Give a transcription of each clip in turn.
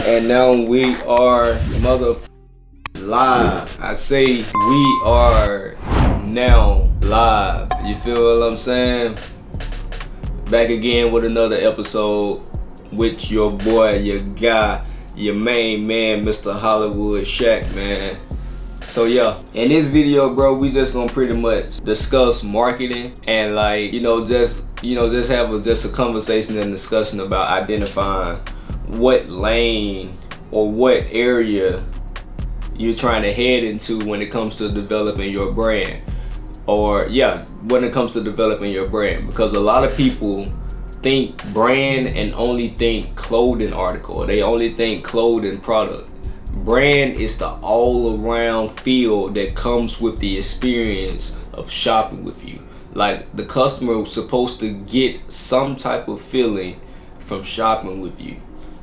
And now we are live. I say we are now live. You feel what I'm saying? Back again with another episode with your boy, your guy, your main man, Mr. Hollywood Shaq, man. So yeah, in this video, bro, we just gonna pretty much discuss marketing and just have a conversation and discussion about identifying what lane or what area you're trying to head into when it comes to developing your brand. When it comes to developing your brand, because a lot of people think brand and only think clothing article. They only think clothing product. Brand is the all-around feel that comes with the experience of shopping with you. Like, the customer is supposed to get some type of feeling from shopping with you.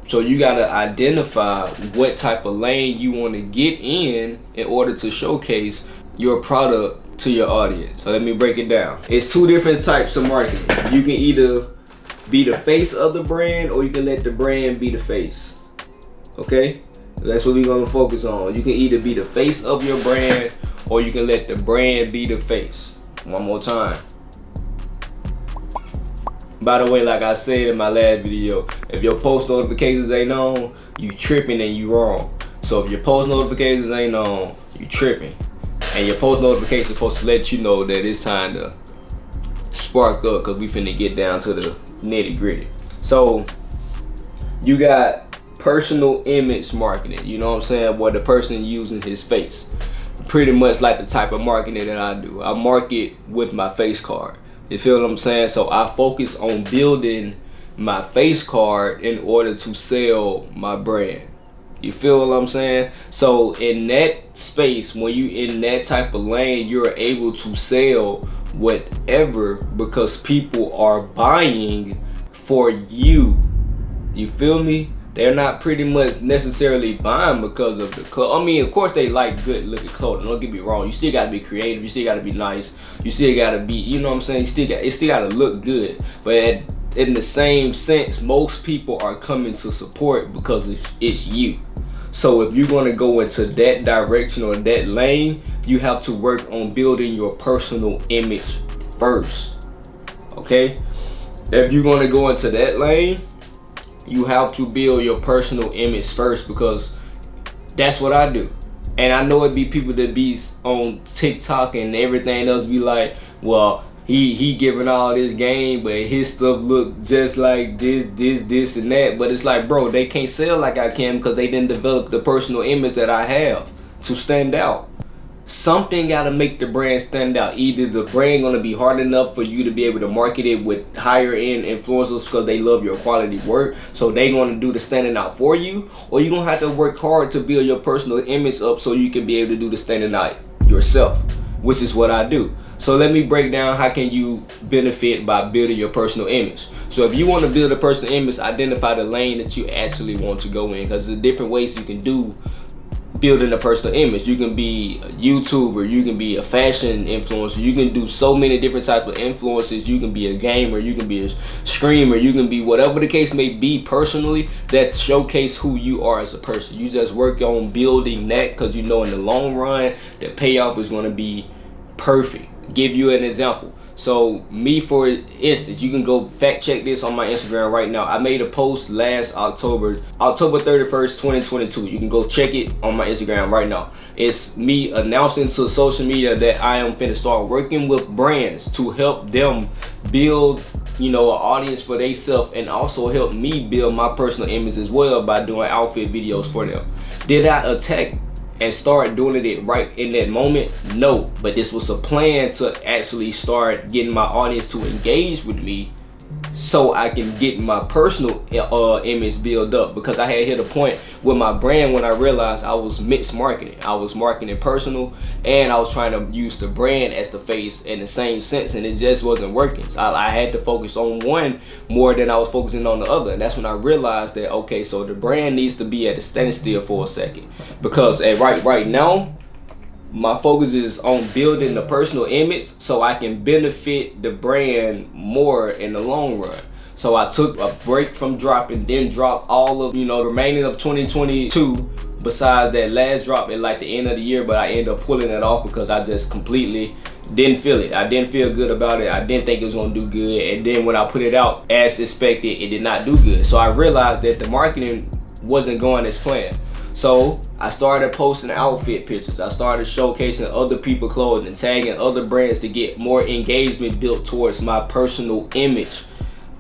So you gotta identify what type of lane you want to get in order to showcase your product to your audience. So let me break it down. It's two different types of marketing. You can either be the face of the brand, or you can let the brand be the face. Okay? That's what we're gonna focus on. You can either be the face of your brand, or you can let the brand be the face. One more time. By the way, like I said in my last video, if your post notifications ain't on, you tripping and you wrong. So if your post notifications ain't on, you tripping. And your post notification is supposed to let you know that it's time to spark up, because we finna get down to the nitty gritty. So you got personal image marketing, you know what I'm saying, where the person using his face. Pretty much like the type of marketing that I do. I market with my face card. You feel what I'm saying? So I focus on building my face card in order to sell my brand. You feel what I'm saying? So in that space, when you in that type of lane, you're able to sell whatever, because people are buying for you. You feel me? They're not pretty much necessarily buying because of the clothes. I mean, of course they like good looking clothing. Don't get me wrong. You still gotta be creative. You still gotta be nice. You still gotta be, you know what I'm saying? It still gotta look good. But in the same sense, most people are coming to support because it's you. So if you're gonna go into that direction or that lane, you have to work on building your personal image first. Okay? If you're gonna go into that lane, you have to build your personal image first, because that's what I do. And I know it be people that be on TikTok and everything else be like, well, he giving all this game, but his stuff look just like this and that. But it's like, bro, they can't sell like I can because they didn't develop the personal image that I have to stand out. Something gotta make the brand stand out. Either the brand gonna be hard enough for you to be able to market it with higher end influencers because they love your quality work, so they gonna do the standing out for you, or you gonna have to work hard to build your personal image up so you can be able to do the standing out yourself, which is what I do. So let me break down how can you benefit by building your personal image. So if you want to build a personal image, identify the lane that you actually want to go in, because there's different ways you can do building a personal image. You can be a YouTuber, you can be a fashion influencer, you can do so many different types of influences. You can be a gamer, you can be a streamer, you can be whatever the case may be personally that showcase who you are as a person. You just work on building that, because you know in the long run the payoff is going to be perfect. Give you an example. So me, for instance, you can go fact check this on my Instagram right now. I made a post last October 31st, 2022. You can go check it on my Instagram right now. It's me announcing to social media that I am finna start working with brands to help them build, an audience for themselves, and also help me build my personal image as well by doing outfit videos for them. Did I attack and start doing it right in that moment? No, but this was a plan to actually start getting my audience to engage with me, so I can get my personal image built up, because I had hit a point with my brand when I realized I was mixed marketing. I was marketing personal, and I was trying to use the brand as the face in the same sense, and it just wasn't working. So I had to focus on one more than I was focusing on the other, and that's when I realized that, okay, so the brand needs to be at a standstill for a second, because right now my focus is on building the personal image so I can benefit the brand more in the long run. So I took a break from dropping, then dropped all of, the remaining of 2022 besides that last drop at like the end of the year, but I ended up pulling it off because I just completely didn't feel it. I didn't feel good about it. I didn't think it was gonna do good. And then when I put it out as expected, it did not do good. So I realized that the marketing wasn't going as planned. So I started posting outfit pictures. I started showcasing other people's clothing and tagging other brands to get more engagement built towards my personal image.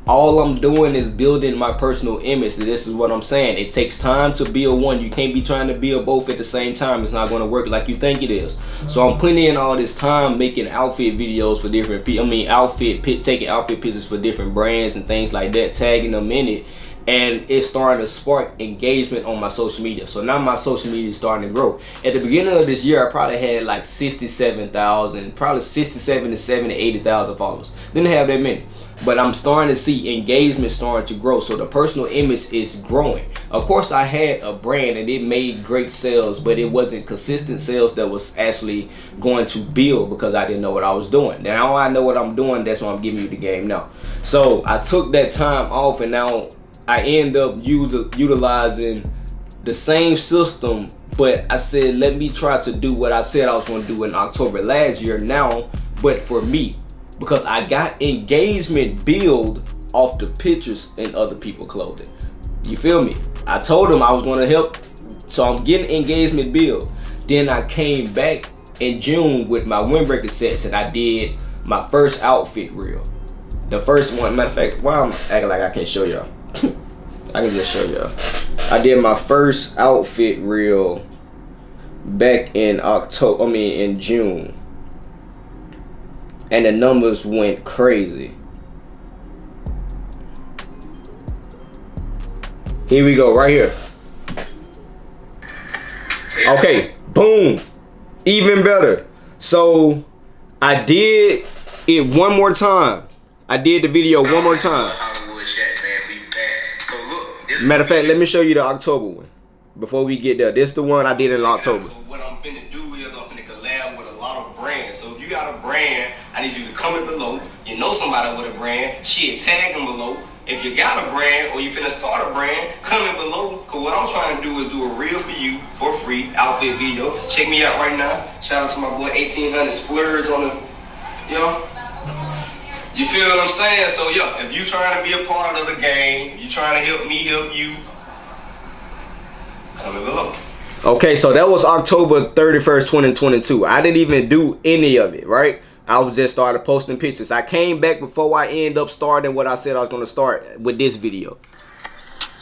All I'm doing is building my personal image. This is what I'm saying. It takes time to build one. You can't be trying to build both at the same time. It's not going to work like you think it is. So I'm putting in all this time making outfit videos for different people. Taking outfit pictures for different brands and things like that, tagging them in it. And it's starting to spark engagement on my social media. So now my social media is starting to grow. At the beginning of this year, I probably had like 67,000, probably 67 to 70, 80,000 followers. Didn't have that many. But I'm starting to see engagement starting to grow. So the personal image is growing. Of course, I had a brand and it made great sales, but it wasn't consistent sales that was actually going to build because I didn't know what I was doing. Now I know what I'm doing. That's why I'm giving you the game now. So I took that time off and now I end up utilizing the same system, but I said, let me try to do what I said I was going to do in October last year now, but for me. Because I got engagement build off the pictures in other people's clothing. You feel me? I told them I was going to help, so I'm getting engagement build. Then I came back in June with my windbreaker sets and I did my first outfit reel. The first one, matter of fact, why I'm acting like I can't show y'all? I can just show y'all. I did my first outfit reel back in in June. And the numbers went crazy. Here we go, right here. Okay, boom. Even better. So I did it one more time. I did the video one more time. Matter of fact, let me show you the October one before we get there. This is the one I did in October. So what I'm finna do is I'm finna collab with a lot of brands. So if you got a brand, I need you to comment below. You know somebody with a brand, shit, tag them below. If you got a brand or you finna start a brand, comment below. Cause what I'm trying to do is do a reel for you for free outfit video. Check me out right now. Shout out to my boy 1800 Splurge on the, you feel what I'm saying? So yeah, if you trying to be a part of the game, you trying to help me help you, comment below. Okay, so that was October 31st, 2022. I didn't even do any of it, right? I was just started posting pictures. I came back before I end up starting what I said I was going to start with this video.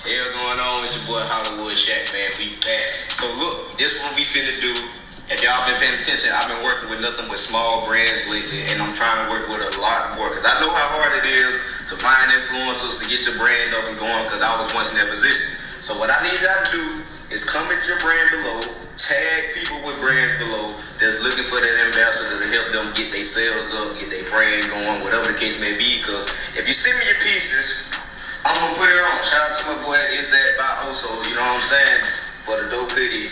Hell going on? It's your boy Hollywood Shaq, man. We back. So look, this what we finna do. If y'all been paying attention, I've been working with nothing but small brands lately, and I'm trying to work with a lot more because I know how hard it is to find influencers to get your brand up and going because I was once in that position. So what I need y'all to do is comment your brand below, tag people with brands below that's looking for that ambassador to help them get their sales up, get their brand going, whatever the case may be. Because if you send me your pieces, I'm gonna put it on. Shout out to my boy Is That by Also, you know what I'm saying? For the dope hoodie.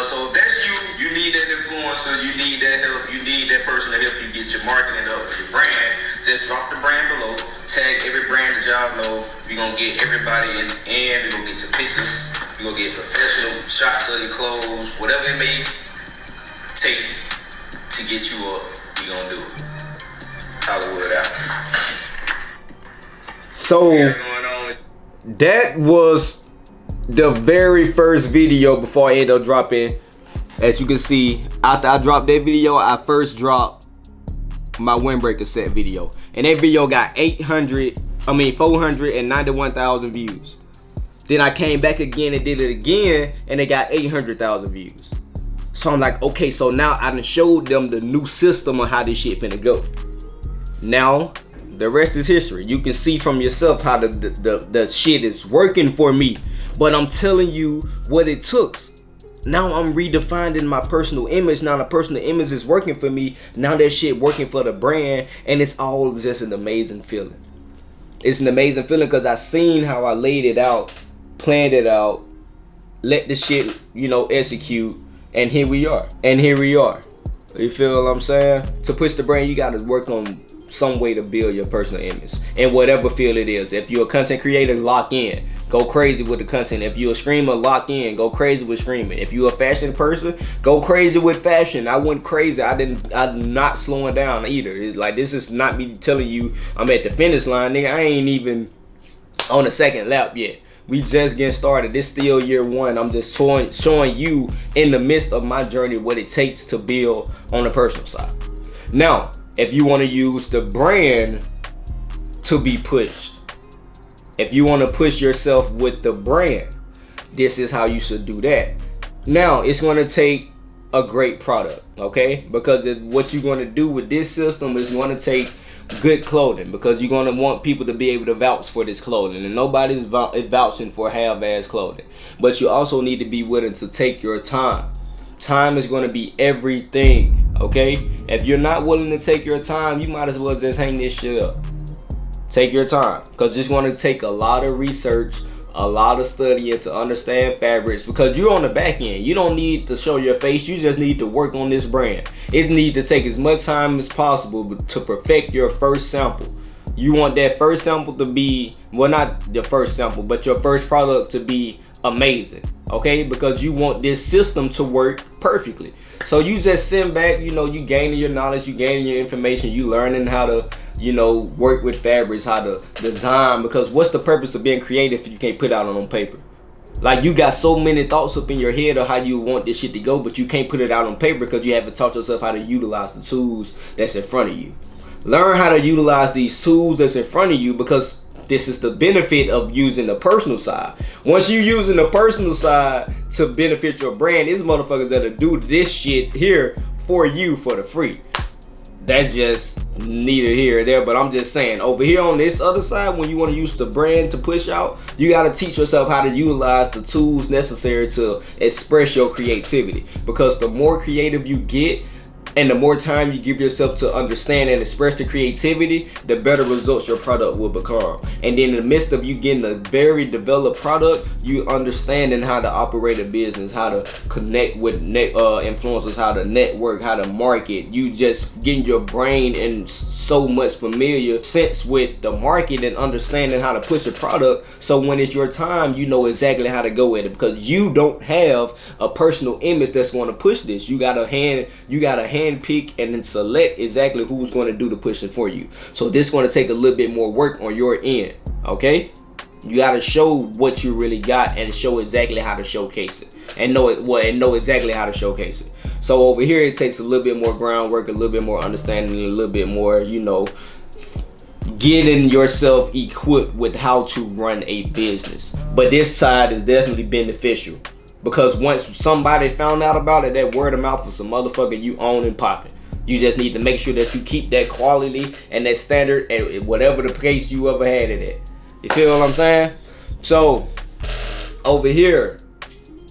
So that's you need that influencer, you need that help, you need that person to help you get your marketing up for your brand. Just drop the brand below, tag every brand that y'all know. We gonna get everybody in, and we gonna get your pictures, we gonna get professional shots of your clothes, whatever it may take to get you up, we gonna do it. Hollywood out. So that was the very first video before I ended up dropping. As you can see, after I dropped that video, I first dropped my windbreaker set video, and that video got 491,000 views. Then I came back again and did it again, and it got 800,000 views. So I'm like, okay, so now I done showed them the new system on how this shit finna go. Now the rest is history. You can see from yourself how the shit is working for me. But I'm telling you what it took. Now I'm redefining my personal image. Now the personal image is working for me. Now that shit working for the brand. And it's all just an amazing feeling. It's an amazing feeling because I seen how I laid it out, planned it out, let the shit, execute. And here we are. You feel what I'm saying? To push the brand, you got to work on some way to build your personal image in whatever field it is. If you're a content creator, lock in. Go crazy with the content. If you're a streamer, lock in. Go crazy with streaming. If you're a fashion person, go crazy with fashion. I went crazy. I'm not slowing down either. It's like, this is not me telling you I'm at the finish line, nigga. I ain't even on the second lap yet. We just getting started. This still year one. I'm just showing you in the midst of my journey what it takes to build on the personal side. Now, if you want to use the brand to be pushed, if you want to push yourself with the brand, this is how you should do that. Now, it's going to take a great product, okay? Because what you're going to do with this system is going to take good clothing, because you're going to want people to be able to vouch for this clothing, and nobody's vouching for half-ass clothing. But you also need to be willing to take your time. Time is going to be everything, okay? If you're not willing to take your time, you might as well just hang this shit up. Take your time, because it's going to take a lot of research, a lot of studying to understand fabrics, because you're on the back end. You don't need to show your face. You just need to work on this brand. It needs to take as much time as possible to perfect your first sample. You want that first sample to be, well, not the first sample, but your first product to be amazing, okay? Because you want this system to work perfectly. So you just sit back, you gaining your knowledge, you gaining your information, you learning how to, work with fabrics, how to design, because what's the purpose of being creative if you can't put it out on paper? Like, you got so many thoughts up in your head of how you want this shit to go, but you can't put it out on paper because you haven't taught yourself how to utilize the tools that's in front of you. Learn how to utilize these tools that's in front of you, because this is the benefit of using the personal side. Once you're using the personal side to benefit your brand, these motherfuckers that'll do this shit here for you for the free. That's just neither here or there, but I'm just saying, over here on this other side, when you want to use the brand to push out, you got to teach yourself how to utilize the tools necessary to express your creativity. Because the more creative you get, and the more time you give yourself to understand and express the creativity, the better results your product will become. And then in the midst of you getting a very developed product, you understanding how to operate a business, how to connect with influencers, how to network, how to market. You just getting your brain in so much familiar sense with the market and understanding how to push a product. So when it's your time, you know exactly how to go at it, because you don't have a personal image that's going to push this. You got a hand pick and then select exactly who's going to do the pushing for you. So this is going to take a little bit more work on your end, okay? You got to show what you really got and show exactly how to showcase it, and know exactly how to showcase it. So over here, it takes a little bit more groundwork, a little bit more understanding, a little bit more, getting yourself equipped with how to run a business. But this side is definitely beneficial, because once somebody found out about it, that word of mouth is some motherfucker you own and popping. You just need to make sure that you keep that quality and that standard at whatever the place you ever had it at. You feel what I'm saying? So over here,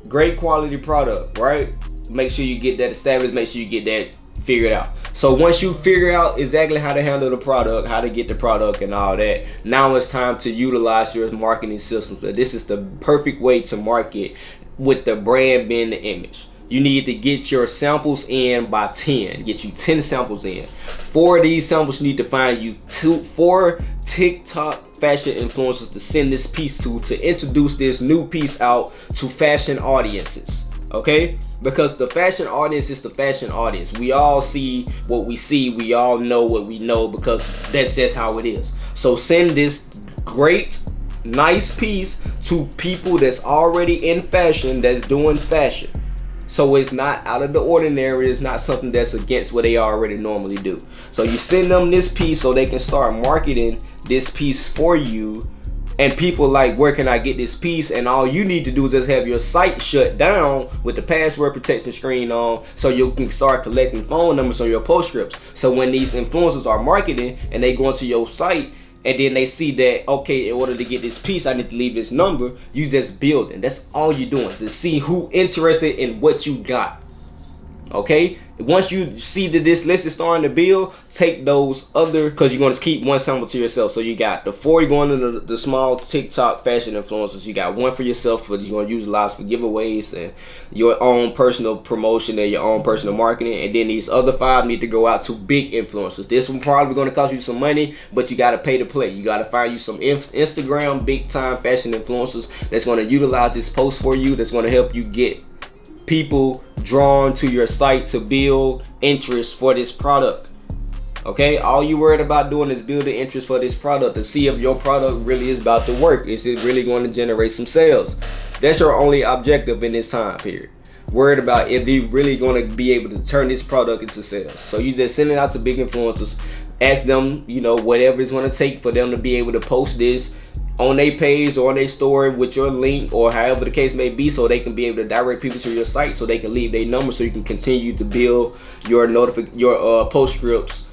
great quality product, right? Make sure you get that established. Make sure you get that figured out. So once you figure out exactly how to handle the product, how to get the product and all that, now it's time to utilize your marketing systems. This is the perfect way to market, with the brand being the image. You need to get your samples in by 10. Get you 10 samples in. 4 of these samples, you need to find you 4 TikTok fashion influencers to send this piece to introduce this new piece out to fashion audiences. Okay? Because the fashion audience is the fashion audience. We all see what we see. We all know what we know, because that's just how it is. So send this great, nice piece to people that's already in fashion, that's doing fashion. So it's not out of the ordinary. It's not something that's against what they already normally do. So you send them this piece so they can start marketing this piece for you. And people like, where can I get this piece? And all you need to do is just have your site shut down with the password protection screen on, so you can start collecting phone numbers on your post scripts. So when these influencers are marketing and they go into your site, and then they see that, okay, in order to get this piece, I need to leave this number, you just building. That's all you're doing, to see who interested in what you got. Okay? Once you see that this list is starting to build, take those other, because you're going to keep one sample to yourself. So you got the 4 you're going to the small TikTok fashion influencers. You got one for yourself, for you're going to utilize for giveaways and your own personal promotion and your own personal marketing. And then these other 5 need to go out to big influencers. This one probably going to cost you some money, but you got to pay to play. You got to find you some Instagram big time fashion influencers that's going to utilize this post for you, that's going to help you get people drawn to your site to build interest for this product. Okay, all you worried about doing is building interest for this product to see if your product really is about to work. Is it really going to generate some sales? That's your only objective in this time period. Worried about if they're really going to be able to turn this product into sales. So you just send it out to big influencers, ask them, you know, whatever it's going to take for them to be able to post this on their page or on their story with your link, or however the case may be, so they can be able to direct people to your site, so they can leave their number, so you can continue to build your post scripts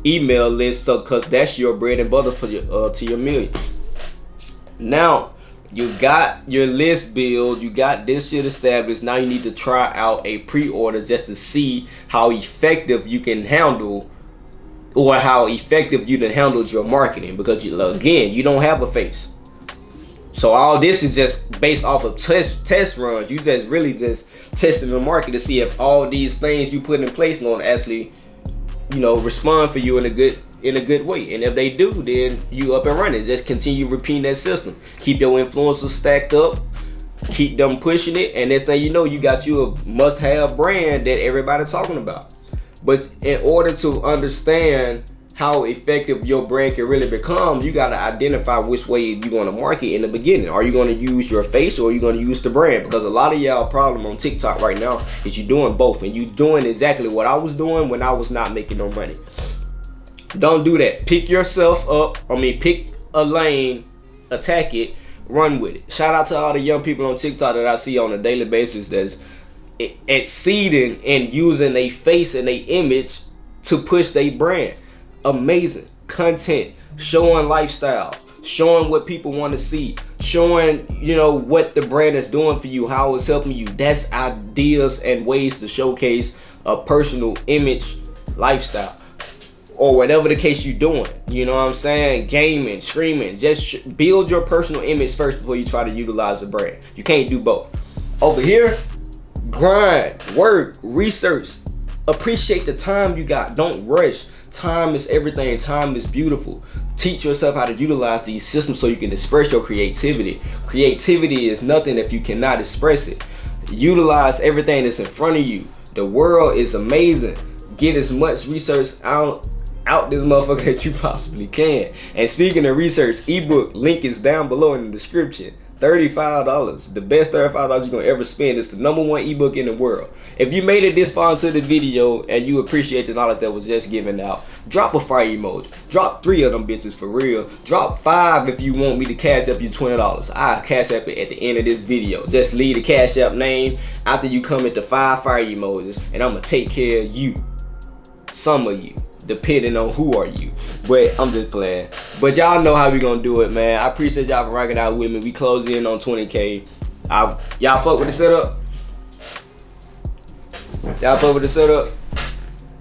email list, so because that's your bread and butter for your to your millions. Now you got your list built, you got this shit established. Now you need to try out a pre-order just to see how effective you can handle, or how effective you done handled your marketing, because you don't have a face. So all this is just based off of test runs. You just really just testing the market to see if all these things you put in place going to actually, you know, respond for you in a good way. And if they do, then you up and running. Just continue repeating that system. Keep your influencers stacked up. Keep them pushing it. And next thing you know, you got you a must-have brand that everybody's talking about. But in order to understand how effective your brand can really become, you got to identify which way you're going to market in the beginning. Are you going to use your face, or are you going to use the brand? Because a lot of y'all problem on TikTok right now is you doing both, and you doing exactly what I was doing when I was not making no money. Don't do that. Pick yourself up. Pick a lane, attack it, run with it. Shout out to all the young people on TikTok that I see on a daily basis that's exceeding and using their face and their image to push their brand. Amazing content, showing lifestyle, showing what people want to see, showing, you know, what the brand is doing for you, how it's helping you. That's ideas and ways to showcase a personal image lifestyle, or whatever the case you're doing. You know what I'm saying? Gaming, streaming. Just build your personal image first before you try to utilize the brand. You can't do both. Over here, grind, work, research, appreciate the time you got. Don't rush. Time is everything. Time is beautiful. Teach yourself how to utilize these systems so you can express your creativity. Creativity is nothing if you cannot express it. Utilize everything that's in front of you. The world is amazing. Get as much research out this motherfucker that you possibly can. And speaking of research, ebook link is down below in the description. $35, the best $35 you're gonna ever spend. It's the #1 ebook in the world. If you made it this far into the video and you appreciate the knowledge that was just given out, drop a fire emoji. Drop 3 of them bitches for real. Drop 5 if you want me to cash up you $20. I'll cash up it at the end of this video. Just leave the cash app name after you comment the 5 fire emojis, and I'm gonna take care of you. Some of you, depending on who are you. But I'm just playing. But y'all know how we gonna do it, man. I appreciate y'all for rocking out with me. We close in on 20K. Y'all fuck with the setup? Y'all fuck with the setup?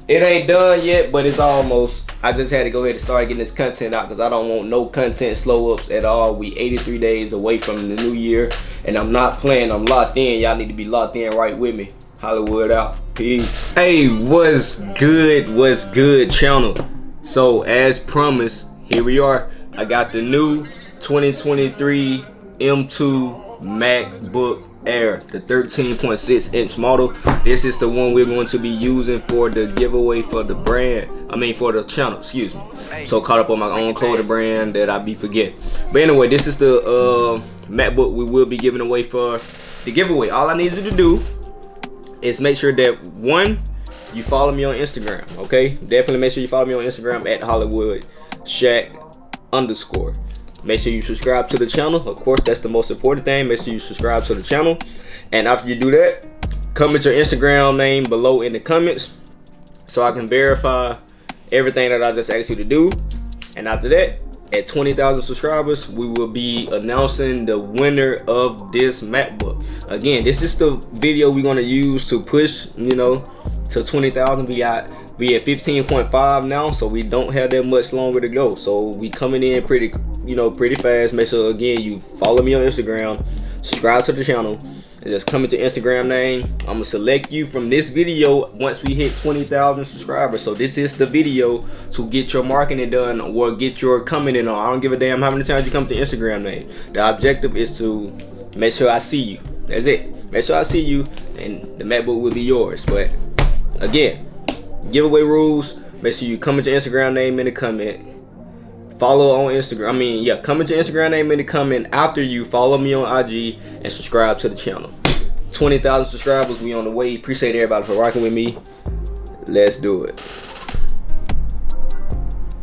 It ain't done yet, but it's almost. I just had to go ahead and start getting this content out because I don't want no content slow ups at all. We 83 days away from the new year, and I'm not playing. I'm locked in. Y'all need to be locked in right with me. Hollywood out. Peace. Hey, what's good channel? So as promised, here we are. I got the new 2023 M2 MacBook Air, the 13.6 inch model. This is the one we're going to be using for the giveaway for the brand. For the channel, excuse me. So caught up on my own clothing brand that I be forgetting. But anyway, this is the MacBook we will be giving away for the giveaway. All I need you to do is make sure that, one, you follow me on Instagram, okay? Definitely make sure you follow me on Instagram at HollywoodShack_. Make sure you subscribe to the channel. Of course, that's the most important thing. Make sure you subscribe to the channel. And after you do that, comment your Instagram name below in the comments so I can verify everything that I just asked you to do. And after that, at 20,000 subscribers, we will be announcing the winner of this MacBook. Again, this is the video we're going to use to push, to 20,000. We at 15.5 now, so we don't have that much longer to go. So we coming in pretty fast. Make sure again you follow me on Instagram, subscribe to the channel, and just come into Instagram name. I'm gonna select you from this video once we hit 20,000 subscribers. So this is the video to get your marketing done or get your comment on. I don't give a damn how many times you come to Instagram name. The objective is to make sure I see you. That's it. Make sure I see you, and the MacBook will be yours. But again, giveaway rules. Make sure you comment your Instagram name in the comment. Follow on Instagram. Comment your Instagram name in the comment after you follow me on IG and subscribe to the channel. 20,000 subscribers. We on the way. Appreciate everybody for rocking with me. Let's do it.